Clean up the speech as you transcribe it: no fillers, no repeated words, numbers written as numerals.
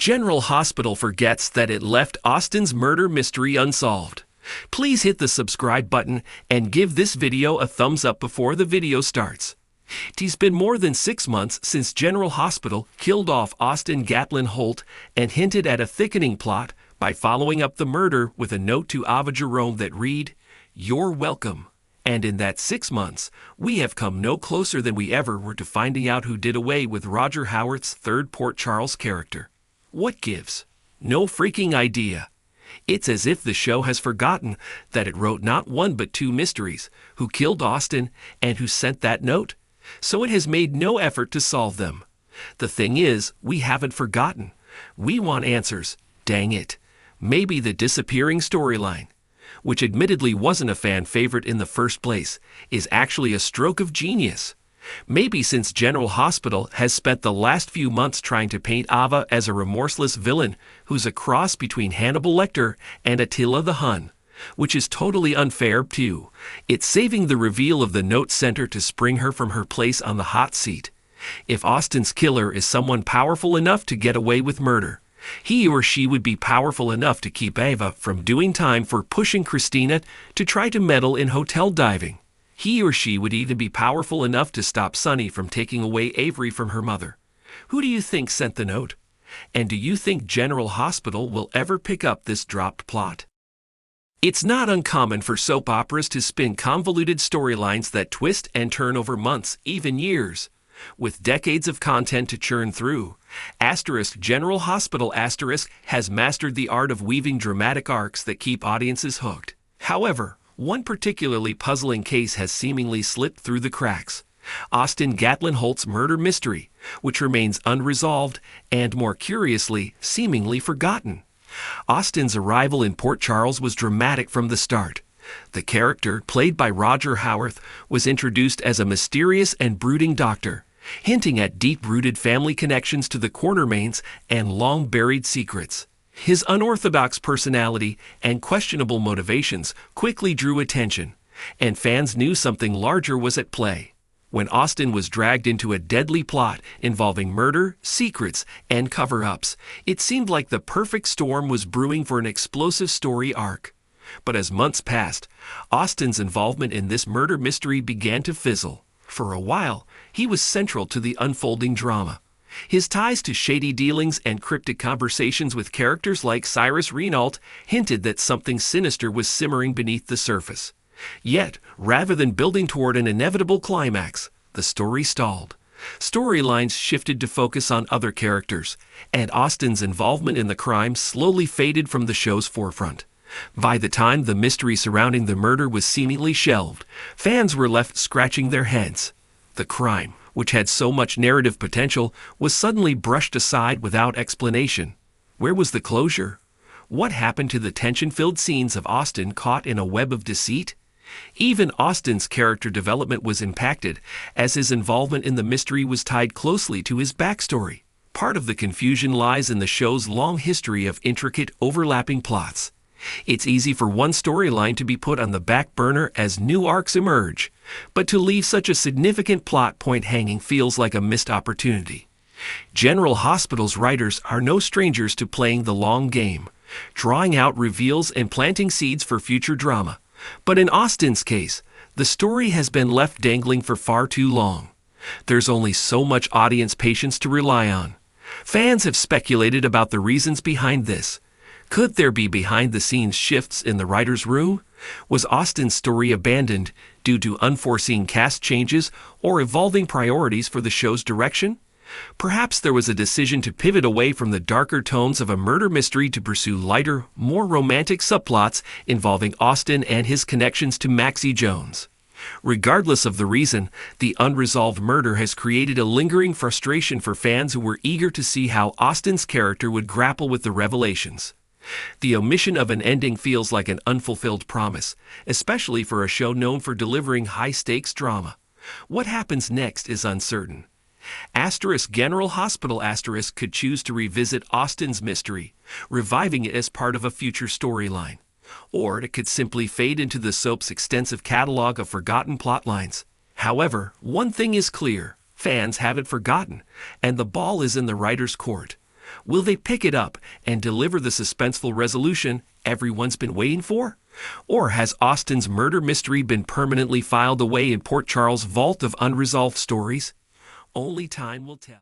General Hospital forgets that it left Austin's murder mystery unsolved. Please hit the subscribe button and give this video a thumbs up before the video starts. It's been more than 6 months since General Hospital killed off Austin Gatlin Holt and hinted at a thickening plot by following up the murder with a note to Ava Jerome that read, "You're welcome." And in that 6 months, we have come no closer than we ever were to finding out who did away with Roger Howarth's third Port Charles character. What gives? No freaking idea. It's as if the show has forgotten that it wrote not one but 2 mysteries, who killed Austin and who sent that note, so it has made no effort to solve them. The thing is, we haven't forgotten. We want answers. Dang it. Maybe the disappearing storyline, which admittedly wasn't a fan favorite in the first place, is actually a stroke of genius. Maybe since General Hospital has spent the last few months trying to paint Ava as a remorseless villain who's a cross between Hannibal Lecter and Attila the Hun, which is totally unfair too. It's saving the reveal of the note center to spring her from her place on the hot seat. If Austin's killer is someone powerful enough to get away with murder, he or she would be powerful enough to keep Ava from doing time for pushing Christina to try to meddle in hotel diving. He or she would even be powerful enough to stop Sunny from taking away Avery from her mother. Who do you think sent the note? And do you think General Hospital will ever pick up this dropped plot? It's not uncommon for soap operas to spin convoluted storylines that twist and turn over months, even years. With decades of content to churn through, General Hospital has mastered the art of weaving dramatic arcs that keep audiences hooked. However, one particularly puzzling case has seemingly slipped through the cracks: Austin Gatlin Holt's murder mystery, which remains unresolved and, more curiously, seemingly forgotten. Austin's arrival in Port Charles was dramatic from the start. The character, played by Roger Howarth, was introduced as a mysterious and brooding doctor, hinting at deep-rooted family connections to the Quatermains and long-buried secrets. His unorthodox personality and questionable motivations quickly drew attention, and fans knew something larger was at play. When Austin was dragged into a deadly plot involving murder, secrets, and cover-ups, it seemed like the perfect storm was brewing for an explosive story arc. But as months passed, Austin's involvement in this murder mystery began to fizzle. For a while, he was central to the unfolding drama. His ties to shady dealings and cryptic conversations with characters like Cyrus Renault hinted that something sinister was simmering beneath the surface. Yet, rather than building toward an inevitable climax, the story stalled. Storylines shifted to focus on other characters, and Austin's involvement in the crime slowly faded from the show's forefront. By the time the mystery surrounding the murder was seemingly shelved, fans were left scratching their heads. The crime, which had so much narrative potential, was suddenly brushed aside without explanation. Where was the closure? What happened to the tension-filled scenes of Austin caught in a web of deceit? Even Austin's character development was impacted, as his involvement in the mystery was tied closely to his backstory. Part of the confusion lies in the show's long history of intricate, overlapping plots. It's easy for one storyline to be put on the back burner as new arcs emerge, but to leave such a significant plot point hanging feels like a missed opportunity. General Hospital's writers are no strangers to playing the long game, drawing out reveals and planting seeds for future drama. But in Austin's case, the story has been left dangling for far too long. There's only so much audience patience to rely on. Fans have speculated about the reasons behind this. Could there be behind-the-scenes shifts in the writer's room? Was Austin's story abandoned due to unforeseen cast changes or evolving priorities for the show's direction? Perhaps there was a decision to pivot away from the darker tones of a murder mystery to pursue lighter, more romantic subplots involving Austin and his connections to Maxie Jones. Regardless of the reason, the unresolved murder has created a lingering frustration for fans who were eager to see how Austin's character would grapple with the revelations. The omission of an ending feels like an unfulfilled promise, especially for a show known for delivering high-stakes drama. What happens next is uncertain. General Hospital could choose to revisit Austin's mystery, reviving it as part of a future storyline. Or it could simply fade into the soap's extensive catalog of forgotten plotlines. However, one thing is clear: fans haven't forgotten, and the ball is in the writer's court. Will they pick it up and deliver the suspenseful resolution everyone's been waiting for? Or has Austen's murder mystery been permanently filed away in Port Charles' vault of unresolved stories? Only time will tell.